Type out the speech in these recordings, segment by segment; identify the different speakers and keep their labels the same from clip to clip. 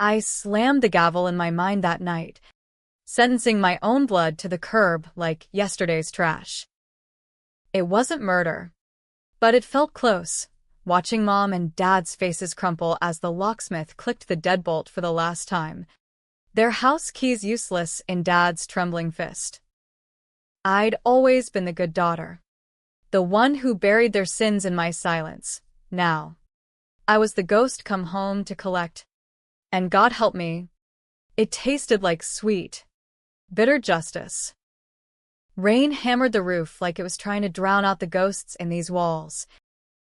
Speaker 1: I slammed the gavel in my mind that night, sentencing my own blood to the curb like yesterday's trash. It wasn't murder, but it felt close, watching Mom and Dad's faces crumple as the locksmith clicked the deadbolt for the last time, their house keys useless in Dad's trembling fist. I'd always been the good daughter, the one who buried their sins in my silence. Now, I was the ghost come home to collect. And God help me, it tasted like sweet, bitter justice. Rain hammered the roof like it was trying to drown out the ghosts in these walls,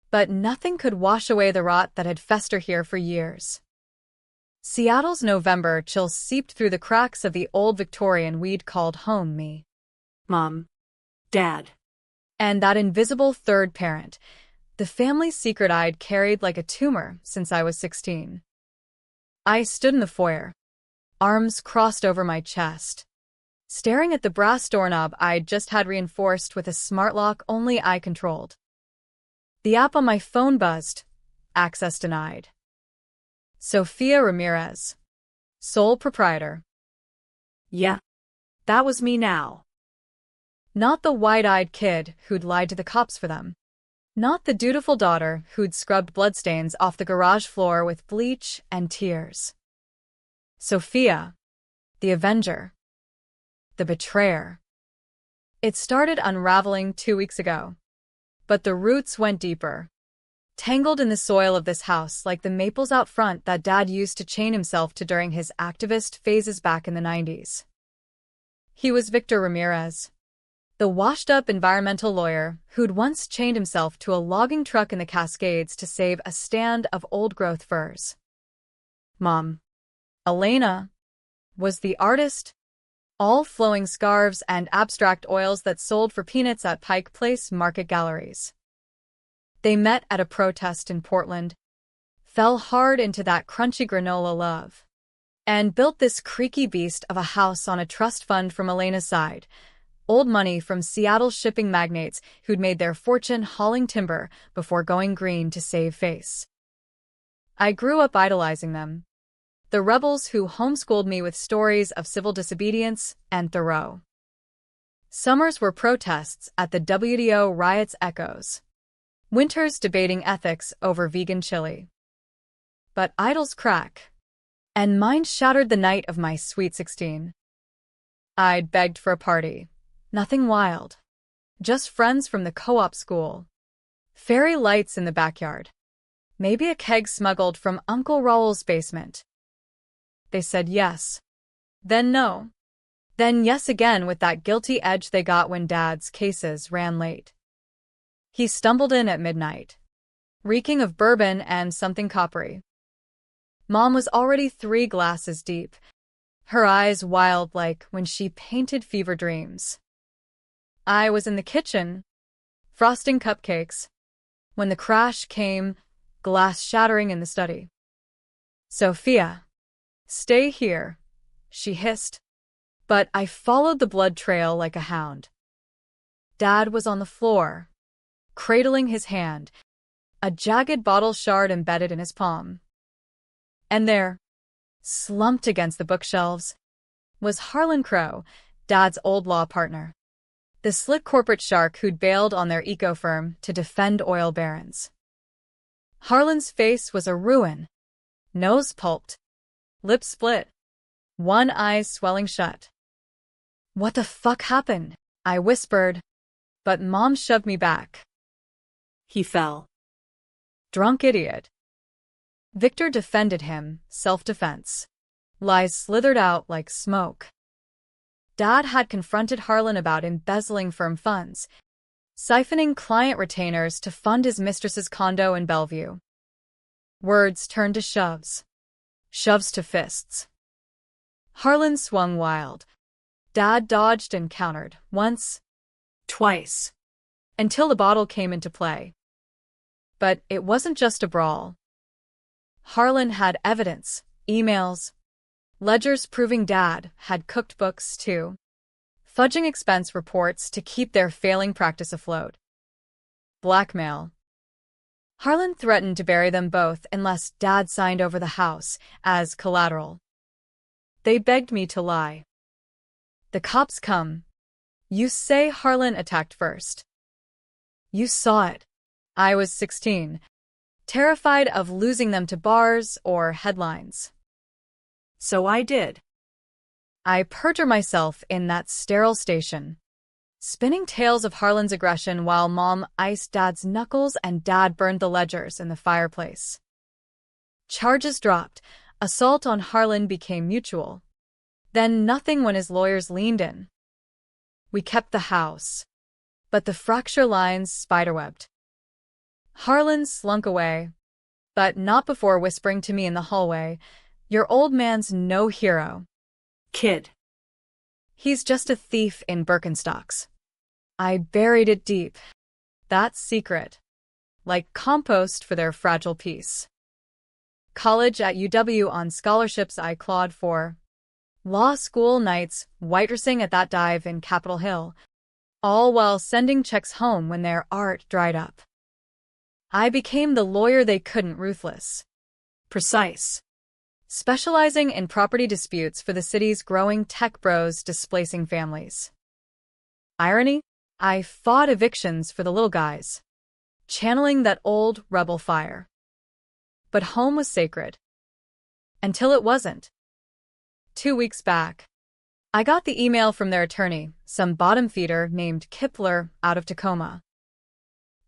Speaker 1: but nothing could wash away the rot that had festered here for years. Seattle's November chill seeped through the cracks of the old Victorian we'd called home. Me,
Speaker 2: Mom, Dad,
Speaker 1: and that invisible third parent, the family secret I'd carried like a tumor since I was 16. I stood in the foyer, arms crossed over my chest, staring at the brass doorknob I'd just had reinforced with a smart lock only I controlled. The app on my phone buzzed. Access denied. Sophia Ramirez, sole proprietor.
Speaker 2: Yeah, that was me now.
Speaker 1: Not the wide-eyed kid who'd lied to the cops for them. Not the dutiful daughter who'd scrubbed bloodstains off the garage floor with bleach and tears. Sophia, the avenger. The betrayer. It started unraveling 2 weeks ago, but the roots went deeper, tangled in the soil of this house like the maples out front that Dad used to chain himself to during his activist phases back in the 90s. He was Victor Ramirez, the washed-up environmental lawyer who'd once chained himself to a logging truck in the Cascades to save a stand of old-growth firs. Mom, Elena, was the artist, all flowing scarves and abstract oils that sold for peanuts at Pike Place market galleries. They met at a protest in Portland, fell hard into that crunchy granola love, and built this creaky beast of a house on a trust fund from Elena's side, old money from Seattle's shipping magnates who'd made their fortune hauling timber before going green to save face. I grew up idolizing them, the rebels who homeschooled me with stories of civil disobedience and Thoreau. Summers were protests at the WDO riots' echoes, winters debating ethics over vegan chili. But idols crack, and mine shattered the night of my sweet 16. I'd begged for a party. Nothing wild. Just friends from the co-op school. Fairy lights in the backyard. Maybe a keg smuggled from Uncle Raoul's basement. They said yes. Then no. Then yes again with that guilty edge they got when Dad's cases ran late. He stumbled in at midnight, reeking of bourbon and something coppery. Mom was already 3 glasses deep, her eyes wild like when she painted fever dreams. I was in the kitchen, frosting cupcakes, when the crash came, glass shattering in the study. Sophia, stay here, she hissed, but I followed the blood trail like a hound. Dad was on the floor, cradling his hand, a jagged bottle shard embedded in his palm. And there, slumped against the bookshelves, was Harlan Crow, Dad's old law partner, the slick corporate shark who'd bailed on their eco-firm to defend oil barons. Harlan's face was a ruin, nose pulped, lips split, one eye swelling shut. "What the fuck happened?" I whispered, but Mom shoved me back.
Speaker 2: He fell.
Speaker 1: Drunk idiot. Victor defended him, self-defense. Lies slithered out like smoke. Dad had confronted Harlan about embezzling firm funds, siphoning client retainers to fund his mistress's condo in Bellevue. Words turned to shoves. Shoves to fists. Harlan swung wild. Dad dodged and countered, once, twice, until the bottle came into play. But it wasn't just a brawl. Harlan had evidence, emails, ledgers proving Dad had cooked books too, fudging expense reports to keep their failing practice afloat. Blackmail. Harlan threatened to bury them both unless Dad signed over the house as collateral. They begged me to lie. The cops come. You say Harlan attacked first. You saw it. I was 16, terrified of losing them to bars or headlines.
Speaker 2: So I did.
Speaker 1: I perjure myself in that sterile station, spinning tales of Harlan's aggression while Mom iced Dad's knuckles and Dad burned the ledgers in the fireplace. Charges dropped. Assault on Harlan became mutual. Then nothing when his lawyers leaned in. We kept the house, but the fracture lines spiderwebbed. Harlan slunk away, but not before whispering to me in the hallway, "Your old man's no hero.
Speaker 2: Kid.
Speaker 1: He's just a thief in Birkenstocks." I buried it deep. That secret, like compost for their fragile peace. College at UW on scholarships I clawed for. Law school nights, whitersing at that dive in Capitol Hill, all while sending checks home when their art dried up. I became the lawyer they couldn't, ruthless,
Speaker 2: Precise.
Speaker 1: specializing in property disputes for the city's growing tech bros displacing families. Irony? I fought evictions for the little guys, channeling that old rebel fire. But home was sacred. Until it wasn't. 2 weeks back, I got the email from their attorney, some bottom feeder named Kipler out of Tacoma.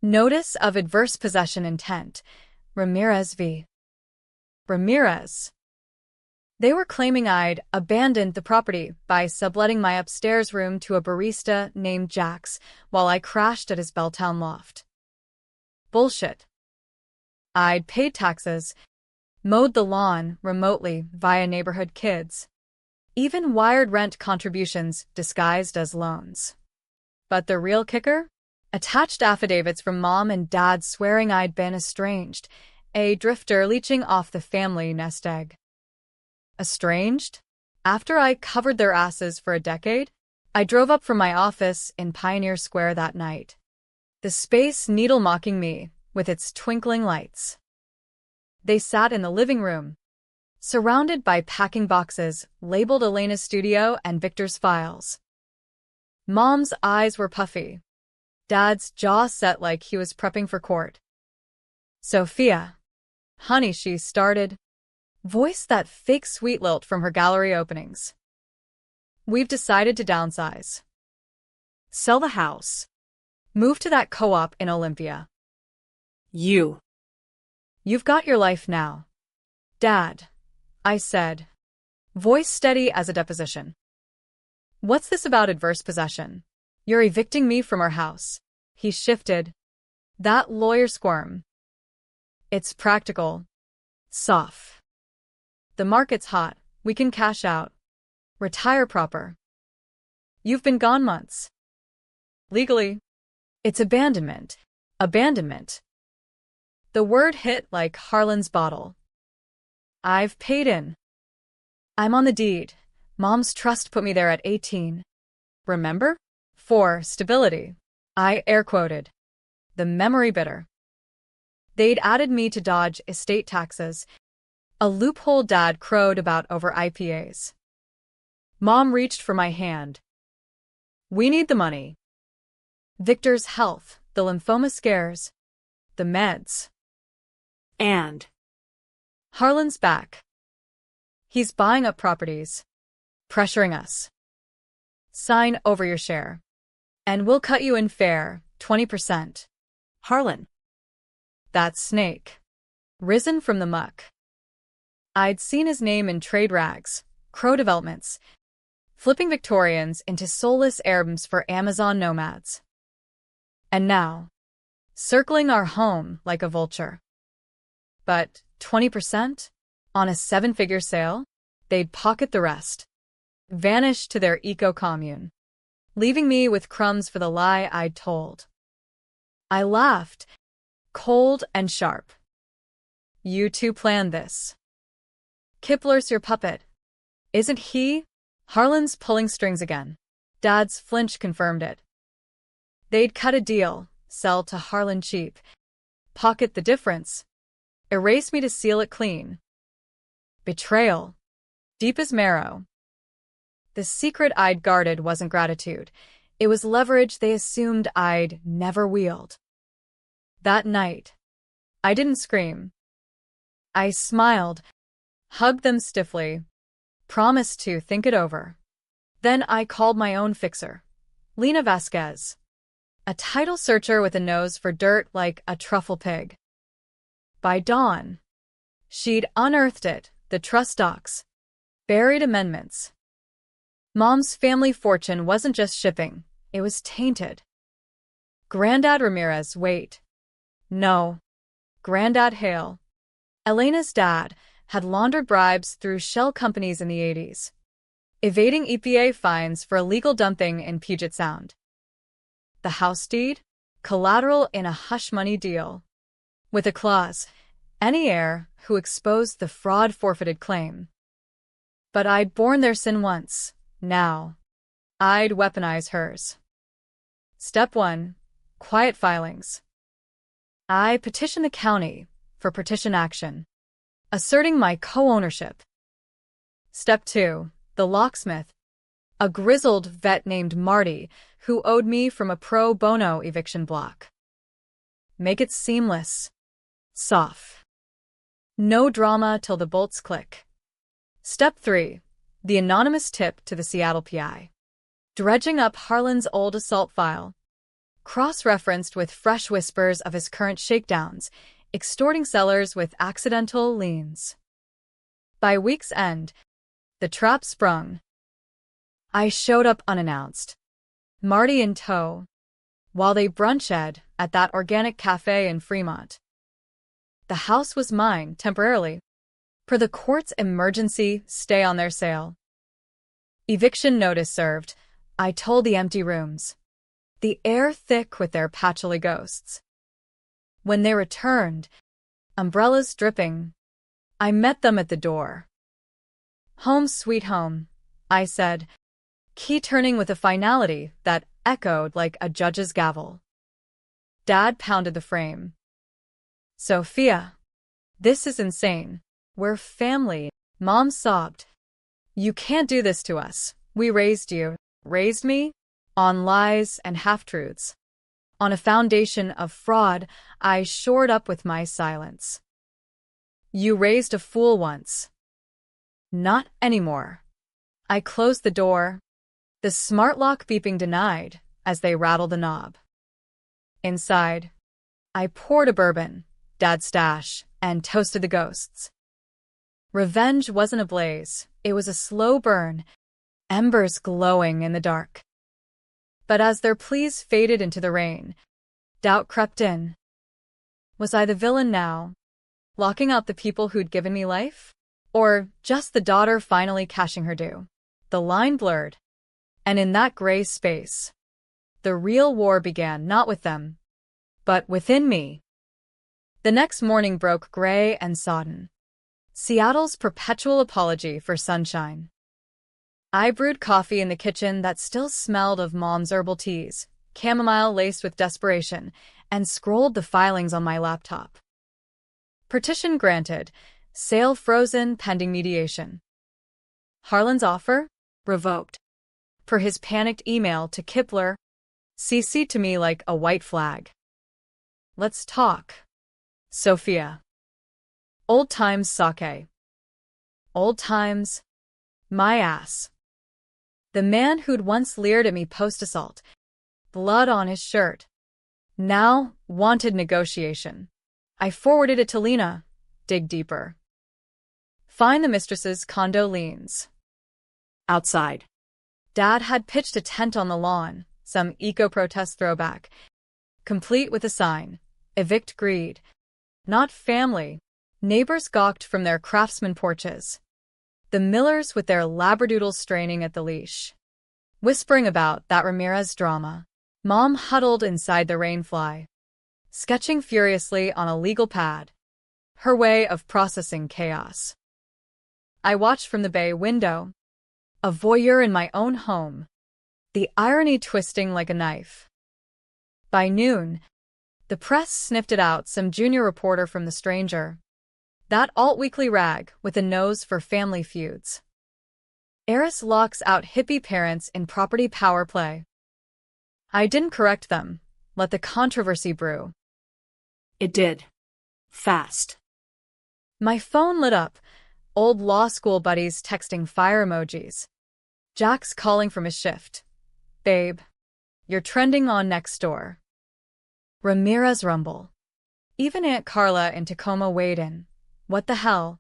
Speaker 1: Notice of adverse possession intent, Ramirez v. Ramirez. They were claiming I'd abandoned the property by subletting my upstairs room to a barista named Jax while I crashed at his Belltown loft. Bullshit. I'd paid taxes, mowed the lawn remotely via neighborhood kids, even wired rent contributions disguised as loans. But the real kicker? Attached affidavits from Mom and Dad swearing I'd been estranged, a drifter leeching off the family nest egg. Estranged? After I covered their asses for a decade, I drove up from my office in Pioneer Square that night, the Space Needle mocking me with its twinkling lights. They sat in the living room, surrounded by packing boxes labeled Elena's studio and Victor's files. Mom's eyes were puffy, Dad's jaw set like he was prepping for court. "Sophia, honey," she started, voice that fake sweet lilt from her gallery openings. "We've decided to downsize.
Speaker 2: Sell the house.
Speaker 1: Move to that co-op in Olympia. You've got your life now." "Dad," I said, voice steady as a deposition. "What's this about adverse possession? You're evicting me from our house." He shifted. That lawyer squirm. "It's practical. Soft. The market's hot. We can cash out. Retire proper. You've been gone months. Legally, it's abandonment. Abandonment." The word hit like Harlan's bottle. "I've paid in. I'm on the deed. Mom's trust put me there at 18. Remember? For stability." I air-quoted. The memory bitter. They'd added me to dodge estate taxes, a loophole Dad crowed about over IPAs. Mom reached for my hand. "We need the money. Victor's health, the lymphoma scares, the meds.
Speaker 2: And
Speaker 1: Harlan's back. He's buying up properties, pressuring us. Sign over your share, and we'll cut you in fair, 20%.
Speaker 2: Harlan.
Speaker 1: That snake. Risen from the muck. I'd seen his name in trade rags, Crow Developments, flipping Victorians into soulless Arabs for Amazon nomads. And now, circling our home like a vulture. But 20%? On a 7-figure sale? They'd pocket the rest. Vanish to their eco-commune, leaving me with crumbs for the lie I'd told. I laughed, cold and sharp. "You two planned this. Kipler's your puppet, isn't he?" Harlan's pulling strings again. Dad's flinch confirmed it. They'd cut a deal, sell to Harlan cheap, pocket the difference, erase me to seal it clean. Betrayal. Deep as marrow. The secret I'd guarded wasn't gratitude. It was leverage they assumed I'd never wield. That night, I didn't scream. I smiled, hugged them stiffly, promised to think it over. Then I called my own fixer, Lena Vasquez, a title searcher with a nose for dirt like a truffle pig. By dawn, she'd unearthed it, the trust docs, buried amendments. Mom's family fortune wasn't just shipping, it was tainted. Grandad Ramirez, wait. No. Grandad Hale. Elena's dad had laundered bribes through shell companies in the 80s, evading EPA fines for illegal dumping in Puget Sound. The house deed? Collateral in a hush-money deal. With a clause, any heir who exposed the fraud forfeited claim. But I'd borne their sin once. Now, I'd weaponize hers. Step 1. Quiet filings. I petitioned the county for partition action, asserting my co-ownership. Step 2. The locksmith, a grizzled vet named Marty who owed me from a pro bono eviction block. Make it seamless. Soft. No drama till the bolts click. Step 3. The anonymous tip to the Seattle PI. Dredging up Harlan's old assault file, cross-referenced with fresh whispers of his current shakedowns, extorting sellers with accidental liens. By week's end, the trap sprung. I showed up unannounced, Marty in tow, while they brunched at that organic cafe in Fremont. The house was mine, temporarily, per the court's emergency stay on their sale. Eviction notice served, I told the empty rooms, the air thick with their patchouli ghosts. When they returned, umbrellas dripping, I met them at the door. Home sweet home, I said, key turning with a finality that echoed like a judge's gavel. Dad pounded the frame. Sophia, this is insane. We're family. Mom sobbed. You can't do this to us. We raised you, raised me, on lies and half-truths. On a foundation of fraud, I shored up with my silence. You raised a fool once. Not anymore. I closed the door, the smart lock beeping denied as they rattled the knob. Inside, I poured a bourbon, Dad's stash, and toasted the ghosts. Revenge wasn't a blaze, it was a slow burn, embers glowing in the dark. But as their pleas faded into the rain, doubt crept in. Was I the villain now, locking out the people who'd given me life? Or just the daughter finally cashing her due? The line blurred, and in that gray space, the real war began not with them, but within me. The next morning broke gray and sodden, Seattle's perpetual apology for sunshine. I brewed coffee in the kitchen that still smelled of Mom's herbal teas, chamomile laced with desperation, and scrolled the filings on my laptop. Partition granted, sale frozen pending mediation. Harlan's offer? Revoked. Per his panicked email to Kipler, CC'd to me like a white flag. Let's talk. Sophia. Old times sake. Old times. My ass. The man who'd once leered at me post-assault, blood on his shirt, now wanted negotiation. I forwarded it to Lena. Dig deeper. Find the mistress's condo liens. Outside. Dad had pitched a tent on the lawn, some eco-protest throwback, complete with a sign, evict greed. Not family. Neighbors gawked from their craftsman porches. The Millers with their labradoodles straining at the leash, whispering about that Ramirez drama. Mom huddled inside the rainfly, sketching furiously on a legal pad, her way of processing chaos. I watched from the bay window, a voyeur in my own home, the irony twisting like a knife. By noon, The press sniffed it out, some junior reporter from The Stranger. That alt-weekly rag with a nose for family feuds. Heiress locks out hippie parents in property power play. I didn't correct them. Let the controversy brew.
Speaker 2: It did. Fast.
Speaker 1: My phone lit up. Old law school buddies texting fire emojis. Jack's calling from his shift. Babe, you're trending on Nextdoor. Ramirez rumble. Even Aunt Carla in Tacoma weighed in. What the hell?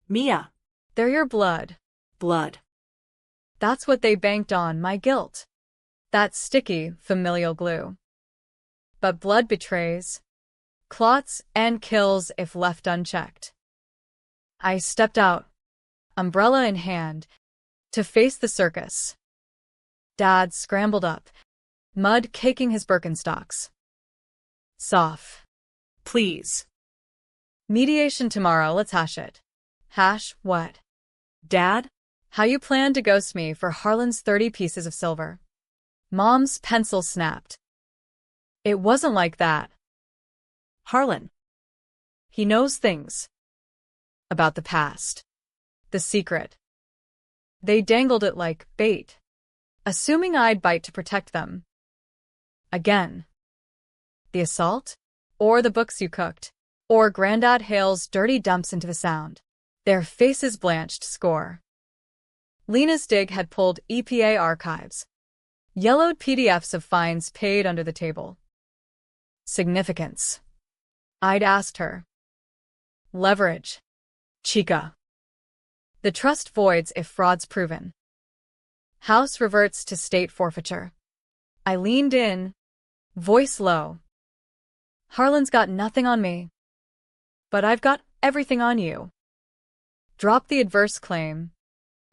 Speaker 2: Mia.
Speaker 1: They're your blood.
Speaker 2: Blood.
Speaker 1: That's what they banked on, my guilt. That sticky, familial glue. But blood betrays, clots, and kills if left unchecked. I stepped out, umbrella in hand, to face the circus. Dad scrambled up, mud caking his Birkenstocks. Soft.
Speaker 2: Please.
Speaker 1: Mediation tomorrow, let's hash it. Hash what?
Speaker 2: Dad?
Speaker 1: How you plan to ghost me for Harlan's 30 pieces of silver. Mom's pencil snapped. It wasn't like that.
Speaker 2: Harlan.
Speaker 1: He knows things. About the past. The secret. They dangled it like bait, assuming I'd bite to protect them. Again. The assault? Or the books you cooked? Or Grandad Hale's dirty dumps into the sound? Their faces blanched score. Lena's dig had pulled EPA archives. Yellowed PDFs of fines paid under the table. Significance. I'd asked her. Leverage. Chica. The trust voids if fraud's proven. House reverts to state forfeiture. I leaned in, voice low. Harlan's got nothing on me. But I've got everything on you. Drop the adverse claim.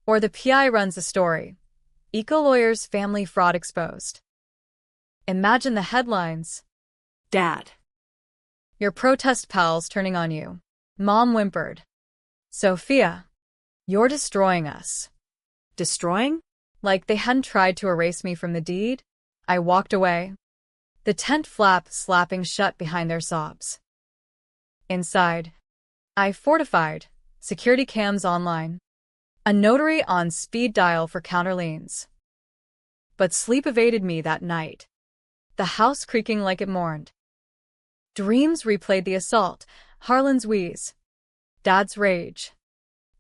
Speaker 1: Or the PI runs a story. Eco-lawyer's family fraud exposed. Imagine the headlines.
Speaker 2: Dad.
Speaker 1: Your protest pals turning on you. Mom whimpered. Sophia, you're destroying us.
Speaker 2: Destroying?
Speaker 1: Like they hadn't tried to erase me from the deed? I walked away. The tent flap slapping shut behind their sobs. Inside, I fortified, security cams online. A notary on speed dial for counterliens. But sleep evaded me that night. The house creaking like it mourned. Dreams replayed the assault, Harlan's wheeze. Dad's rage.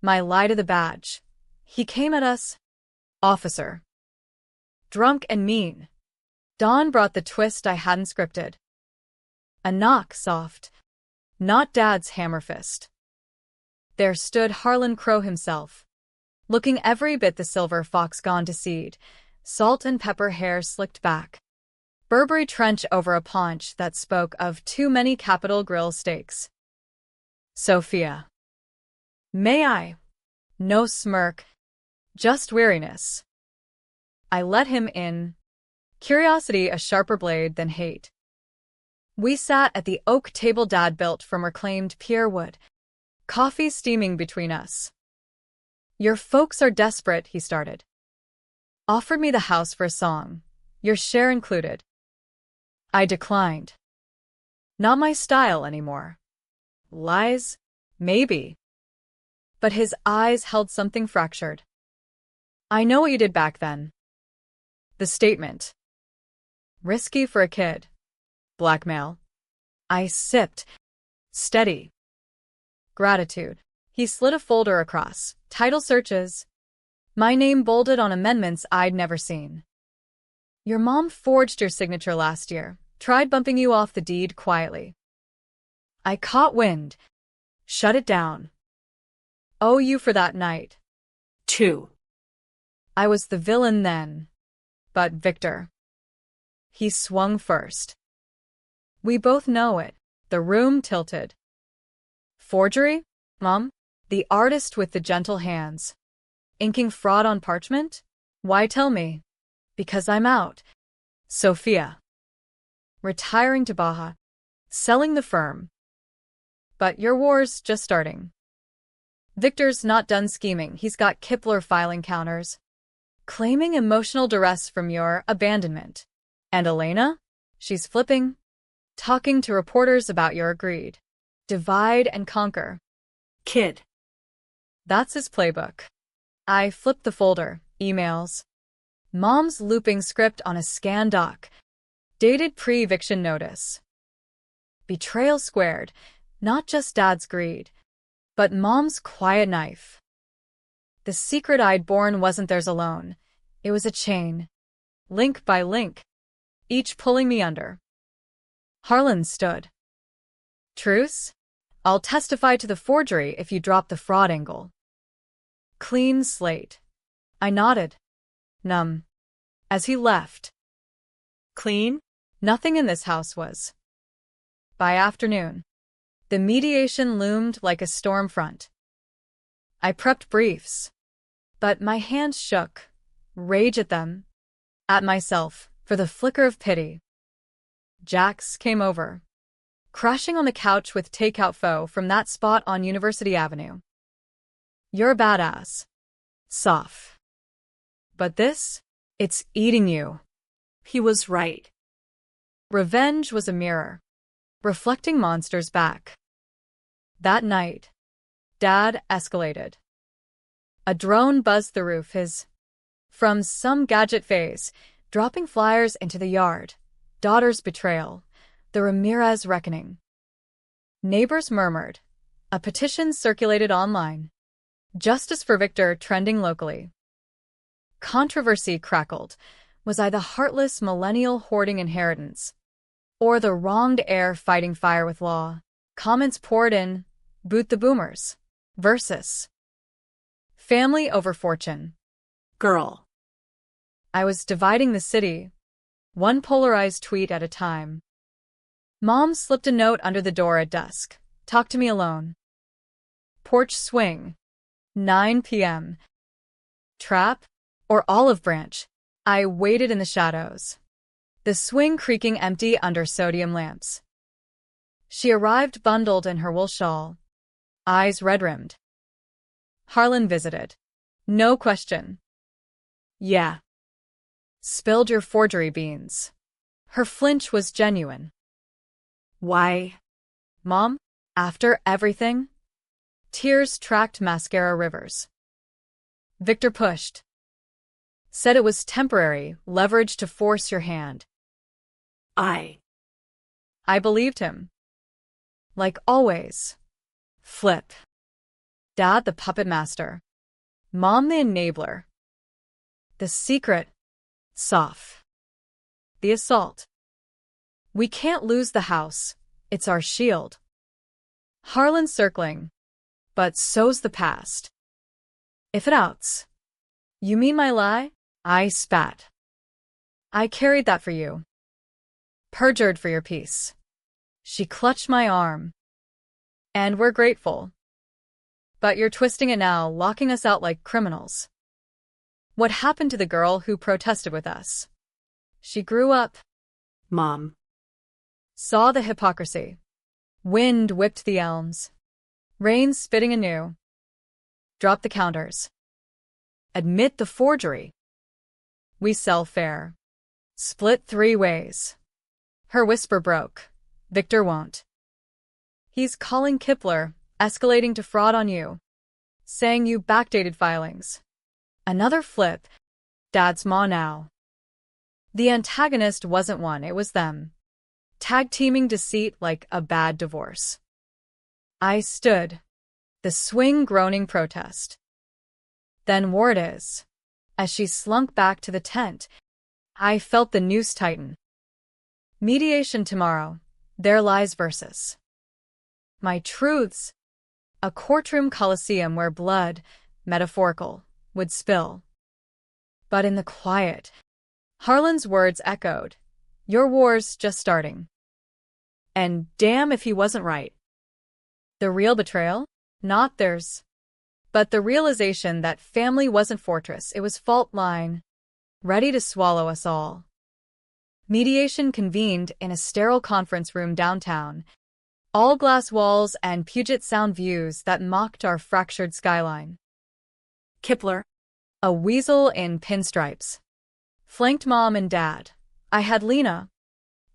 Speaker 1: My lie to the badge. He came at us. Officer. Drunk and mean. Dawn brought the twist I hadn't scripted. A knock, soft. Not Dad's hammer fist. There stood Harlan Crow himself. Looking every bit the silver fox gone to seed, salt and pepper hair slicked back. Burberry trench over a paunch that spoke of too many Capitol Grill steaks. Sophia. May I? No smirk. Just weariness. I let him in. Curiosity a sharper blade than hate. We sat at the oak table Dad built from reclaimed pier wood. Coffee steaming between us. Your folks are desperate, he started. Offered me the house for a song, your share included. I declined. Not my style anymore. Lies? Maybe. But his eyes held something fractured. I know what you did back then. The statement. Risky for a kid. Blackmail. I sipped. Steady. Gratitude. He slid a folder across. Title searches. My name bolded on amendments I'd never seen. Your mom forged your signature last year. Tried bumping you off the deed quietly. I caught wind. Shut it down. Owe you for that night.
Speaker 2: 2.
Speaker 1: I was the villain then. But Victor. He swung first. We both know it. The room tilted. Forgery, Mom? The artist with the gentle hands. Inking fraud on parchment? Why tell me? Because I'm out. Sophia. Retiring to Baja. Selling the firm. But your war's just starting. Victor's not done scheming. He's got Kipler filing counters. Claiming emotional duress from your abandonment. And Elena? She's flipping. talking to reporters about your greed. Divide and conquer.
Speaker 2: Kid.
Speaker 1: That's his playbook. I flipped the folder. Emails. Mom's looping script on a scan doc. Dated pre-eviction notice. Betrayal squared. Not just Dad's greed, but Mom's quiet knife. The secret I'd borne wasn't theirs alone. It was a chain. Link by link. Each pulling me under. Harlan stood. Truce? I'll testify to the forgery if you drop the fraud angle. Clean slate. I nodded. Numb. As he left.
Speaker 2: Clean?
Speaker 1: Nothing in this house was. By afternoon, the mediation loomed like a storm front. I prepped briefs, but my hands shook, rage at them, at myself, for the flicker of pity. Jax came over, crashing on the couch with takeout pho from that spot on University Avenue. You're a badass. Soft. But this? It's eating you.
Speaker 2: He was right.
Speaker 1: Revenge was a mirror, reflecting monsters back. That night, Dad escalated. A drone buzzed the roof, from some gadget phase, dropping flyers into the yard. Daughter's betrayal. The Ramirez reckoning. Neighbors murmured. A petition circulated online. Justice for Victor trending locally. Controversy crackled. Was I the heartless millennial hoarding inheritance? Or the wronged heir fighting fire with law? Comments poured in. Boot the boomers. Versus. Family over fortune.
Speaker 2: Girl.
Speaker 1: I was dividing the city, one polarized tweet at a time. Mom slipped a note under the door at dusk. Talk to me alone. Porch swing. 9 p.m. Trap or olive branch? I waited in the shadows. The swing creaking empty under sodium lamps. She arrived bundled in her wool shawl, eyes red-rimmed. Harlan visited. No question. Yeah. Spilled your forgery beans. Her flinch was genuine.
Speaker 2: Why?
Speaker 1: Mom, after everything? Tears tracked mascara rivers. Victor pushed. Said it was temporary, leverage to force your hand. I believed him. Like always. Flip. Dad the puppet master. Mom the enabler. The secret. Soft. The assault. We can't lose the house. It's our shield. Harlan circling. But so's the past. If it outs. You mean my lie? I spat. I carried that for you. Perjured for your peace. She clutched my arm. And we're grateful. But you're twisting it now, locking us out like criminals. What happened to the girl who protested with us? She grew up.
Speaker 2: Mom.
Speaker 1: Saw the hypocrisy. Wind whipped the elms. Rain spitting anew. Dropped the counters. Admit the forgery. We sell fair. Split 3 ways. Her whisper broke. Victor won't. He's calling Kipler, escalating to fraud on you. Saying you backdated filings. Another flip. Dad's ma now. The antagonist wasn't one, it was them. Tag-teaming deceit like a bad divorce. I stood. The swing groaning protest. Then war it is. As she slunk back to the tent, I felt the noose tighten. Mediation tomorrow. There lies versus. My truths. A courtroom coliseum where blood, metaphorical, would spill. But in the quiet, Harlan's words echoed. Your war's just starting. And damn if he wasn't right. The real betrayal? Not theirs. But the realization that family wasn't fortress, it was fault line, ready to swallow us all. Mediation convened in a sterile conference room downtown, all glass walls and Puget Sound views that mocked our fractured skyline.
Speaker 2: Kipler.
Speaker 1: A weasel in pinstripes. Flanked Mom and Dad. I had Lena.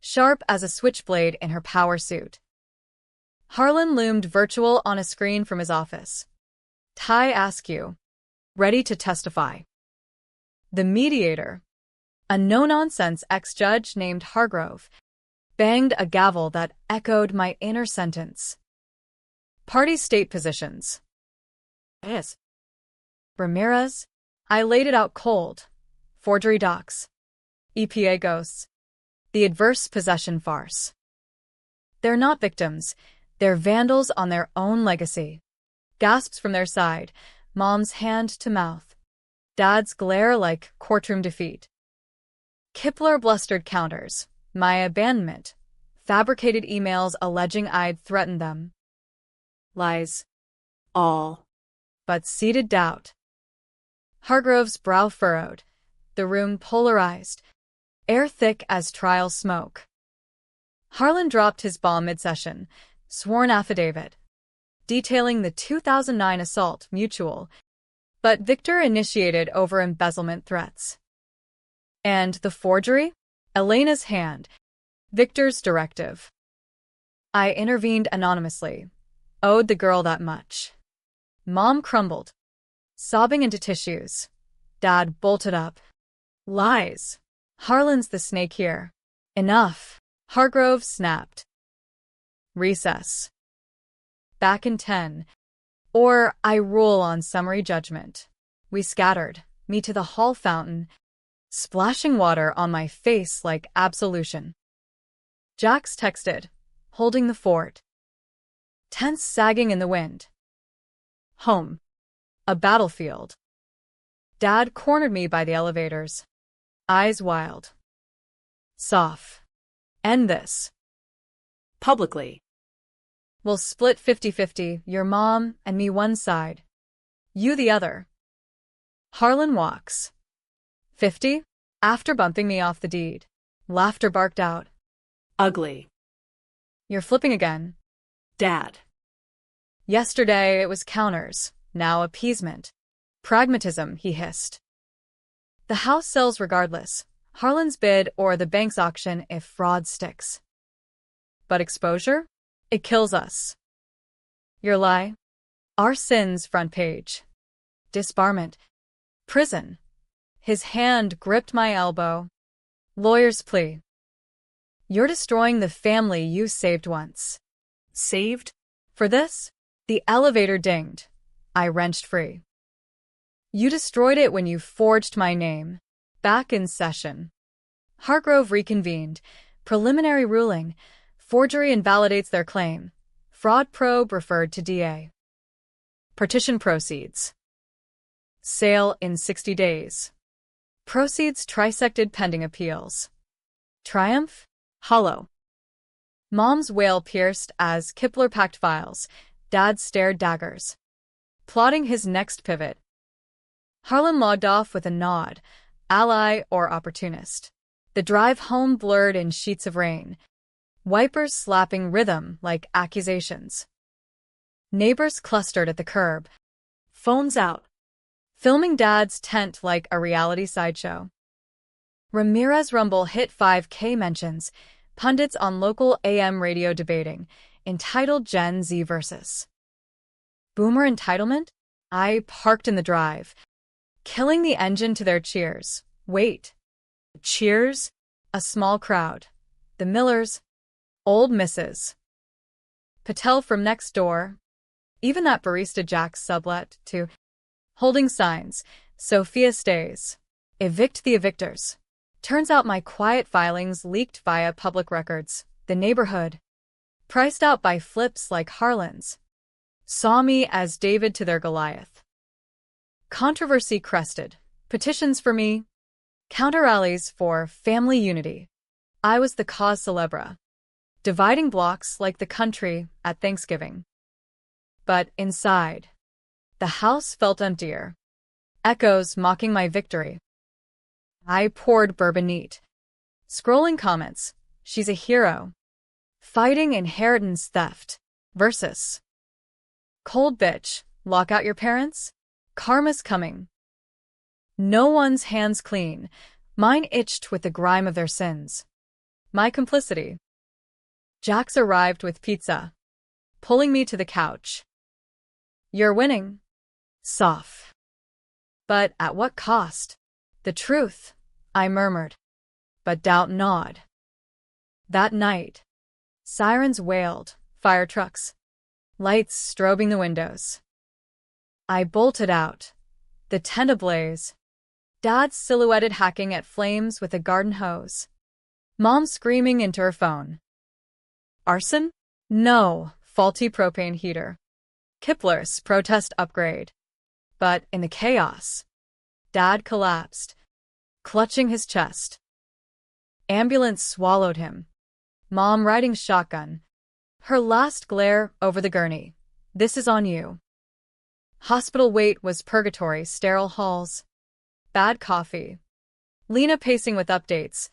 Speaker 1: sharp as a switchblade in her power suit. Harlan loomed virtual on a screen from his office. Ty Askew, ready to testify. The mediator, a no-nonsense ex-judge named Hargrove, banged a gavel that echoed my inner sentence. Party state positions. Yes. Ramirez, I laid it out cold. Forgery docs. EPA ghosts. The adverse possession farce. They're not victims. They're vandals on their own legacy. Gasps from their side, mom's hand to mouth. Dad's glare like courtroom defeat. Kipler blustered counters. My abandonment. Fabricated emails alleging I'd threatened them. Lies.
Speaker 2: All.
Speaker 1: But seated doubt. Hargrove's brow furrowed. The room polarized. Air thick as trial smoke. Harlan dropped his bomb mid-session. Sworn affidavit. Detailing the 2009 assault mutual. But Victor initiated over embezzlement threats. And the forgery? Elena's hand. Victor's directive. I intervened anonymously. Owed the girl that much. Mom crumbled, sobbing into tissues. Dad bolted up. Lies. Harlan's the snake here. Enough. Hargrove snapped. Recess. Back in 10. Or I rule on summary judgment. We scattered, me to the hall fountain, splashing water on my face like absolution. Jax texted, holding the fort. Tents sagging in the wind. Home. A battlefield. Dad cornered me by the elevators. Eyes wild. Soft. End this.
Speaker 2: Publicly.
Speaker 1: We'll split 50-50, your mom and me one side. You the other. Harlan walks. 50? After bumping me off the deed. Laughter barked out.
Speaker 2: Ugly.
Speaker 1: You're flipping again.
Speaker 2: Dad.
Speaker 1: Yesterday it was counters, now appeasement. Pragmatism, he hissed. The house sells regardless, Harlan's bid or the bank's auction if fraud sticks. But exposure? It kills us. Your lie? Our sins front page. Disbarment. Prison. His hand gripped my elbow. Lawyer's plea. You're destroying the family you saved once.
Speaker 2: Saved?
Speaker 1: For this? The elevator dinged. I wrenched free. You destroyed it when you forged my name. Back in session. Hargrove reconvened. Preliminary ruling. Forgery invalidates their claim. Fraud probe referred to DA. Partition proceeds. Sale in 60 days. Proceeds trisected pending appeals. Triumph? Hollow. Mom's wail pierced as Kipler packed files. Dad stared daggers. Plotting his next pivot. Harlan logged off with a nod. Ally or opportunist. The drive home blurred in sheets of rain. Wipers slapping rhythm like accusations. Neighbors clustered at the curb. Phones out. Filming Dad's tent like a reality sideshow. Ramirez rumble hit 5K mentions. Pundits on local AM radio debating. Entitled Gen Z versus. Boomer entitlement? I parked in the drive. Killing the engine to their cheers. Wait. Cheers? A small crowd. The Millers. Old Mrs. Patel from next door. Even that barista Jack's sublet, to holding signs. Sophia stays. Evict the evictors. Turns out my quiet filings leaked via public records. The neighborhood, priced out by flips like Harlan's, saw me as David to their Goliath. Controversy crested. Petitions for me. Counter-rallies for family unity. I was the cause célèbre. Dividing blocks like the country at Thanksgiving. But inside, the house felt emptier. Echoes mocking my victory. I poured bourbon neat. Scrolling comments. She's a hero. Fighting inheritance theft. Versus. Cold bitch. Lock out your parents? Karma's coming. No one's hands clean. Mine itched with the grime of their sins. My complicity. Jax arrived with pizza, pulling me to the couch. You're winning. Soft. But at what cost? The truth, I murmured. But doubt gnawed. That night, sirens wailed, fire trucks, lights strobing the windows. I bolted out, the tent ablaze, Dad silhouetted hacking at flames with a garden hose. Mom screaming into her phone. Arson? No, faulty propane heater. Kipler's protest upgrade. But in the chaos, Dad collapsed, clutching his chest. Ambulance swallowed him. Mom riding shotgun. Her last glare over the gurney. This is on you. Hospital wait was purgatory, sterile halls. Bad coffee. Lena pacing with updates.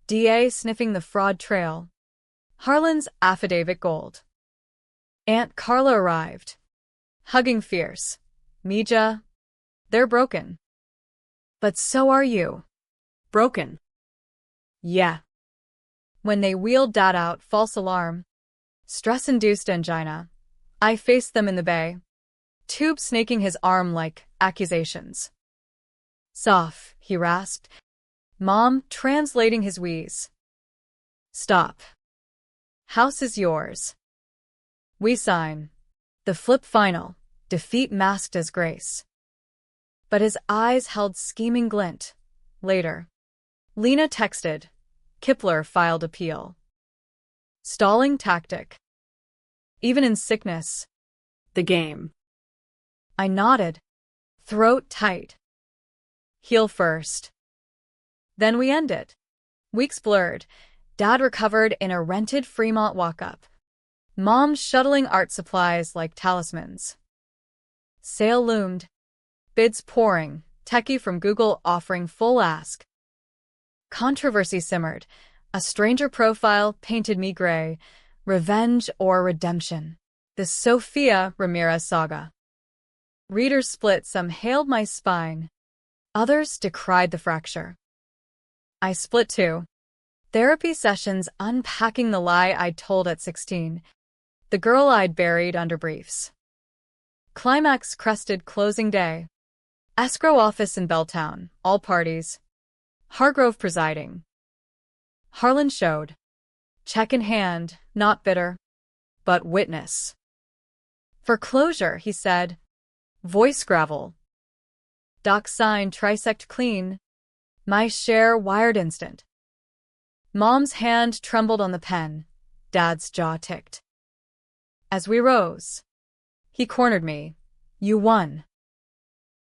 Speaker 1: DA sniffing the fraud trail. Harlan's affidavit gold. Aunt Carla arrived. Hugging fierce. Mija. They're broken. But so are you.
Speaker 2: Broken.
Speaker 1: Yeah. When they wheeled Dad out, false alarm. Stress-induced angina. I faced them in the bay. Tube snaking his arm like accusations. Soft, he rasped. Mom translating his wheeze. Stop. House is yours. We sign. The flip final. Defeat masked as grace. But his eyes held scheming glint. Later. Lena texted. Kipler filed appeal. Stalling tactic. Even in sickness.
Speaker 2: The game.
Speaker 1: I nodded. Throat tight. Heel first. Then we end it. Weeks blurred. Dad recovered in a rented Fremont walk-up. Mom shuttling art supplies like talismans. Sale loomed. Bids pouring. Techie from Google offering full ask. Controversy simmered. A stranger profile painted me gray. Revenge or redemption. The Sofia Ramirez saga. Readers split. Some hailed my spine. Others decried the fracture. I split too. Therapy sessions unpacking the lie I'd told at 16. The girl I'd buried under briefs. Climax crested closing day. Escrow office in Belltown, all parties. Hargrove presiding. Harlan showed. Check in hand, not bitter, but witness. For closure, he said. Voice gravel. Doc sign trisect clean. My share wired instant. Mom's hand trembled on the pen. Dad's jaw ticked. As we rose, he cornered me. You won.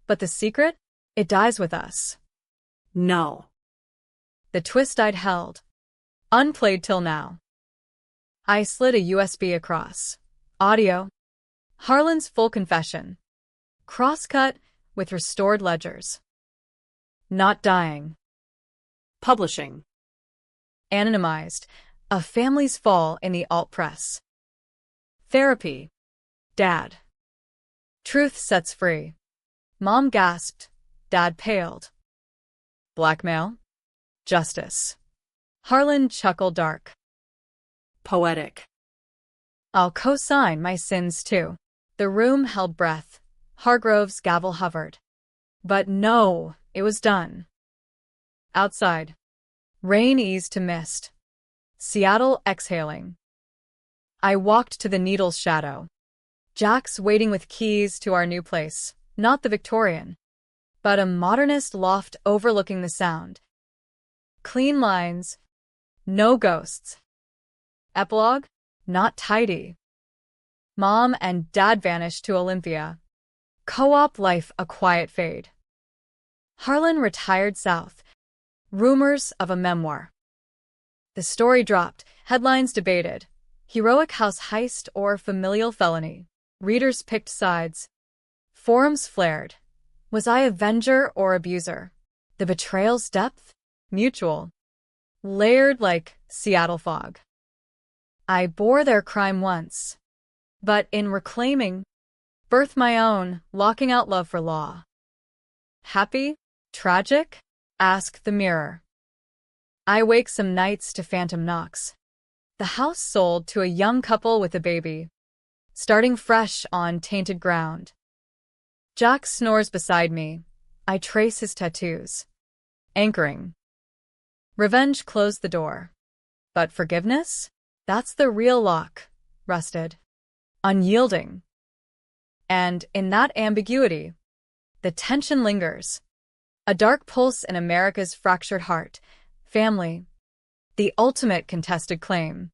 Speaker 1: But the secret? It dies with us.
Speaker 2: No.
Speaker 1: The twist I'd held. Unplayed till now. I slid a USB across. Audio. Harlan's full confession. Crosscut with restored ledgers. Not dying.
Speaker 2: Publishing.
Speaker 1: Anonymized. A family's fall in the alt press. Therapy. Dad. Truth sets free. Mom gasped. Dad paled. Blackmail. Justice. Harlan chuckled dark.
Speaker 2: Poetic.
Speaker 1: I'll co-sign my sins too. The room held breath. Hargrove's gavel hovered. But no, it was done. Outside. Rain eased to mist. Seattle exhaling. I walked to the Needle's shadow. Jack's waiting with keys to our new place, not the Victorian, but a modernist loft overlooking the Sound. Clean lines. No ghosts. Epilogue? Not tidy. Mom and Dad vanished to Olympia. Co-op life a quiet fade. Harlan retired south. Rumors of a memoir. The story dropped. Headlines debated. Heroic house heist or familial felony. Readers picked sides. Forums flared. Was I avenger or abuser? The betrayal's depth? Mutual. Layered like Seattle fog. I bore their crime once. But in reclaiming, birthed my own, locking out love for law. Happy? Tragic? Asked the mirror. I wake some nights to phantom knocks. The house sold to a young couple with a baby, starting fresh on tainted ground. Jack snores beside me. I trace his tattoos. Anchoring. Revenge closed the door. But forgiveness? That's the real lock. Rusted. Unyielding. And in that ambiguity, the tension lingers. A dark pulse in America's fractured heart. Family. The ultimate contested claim.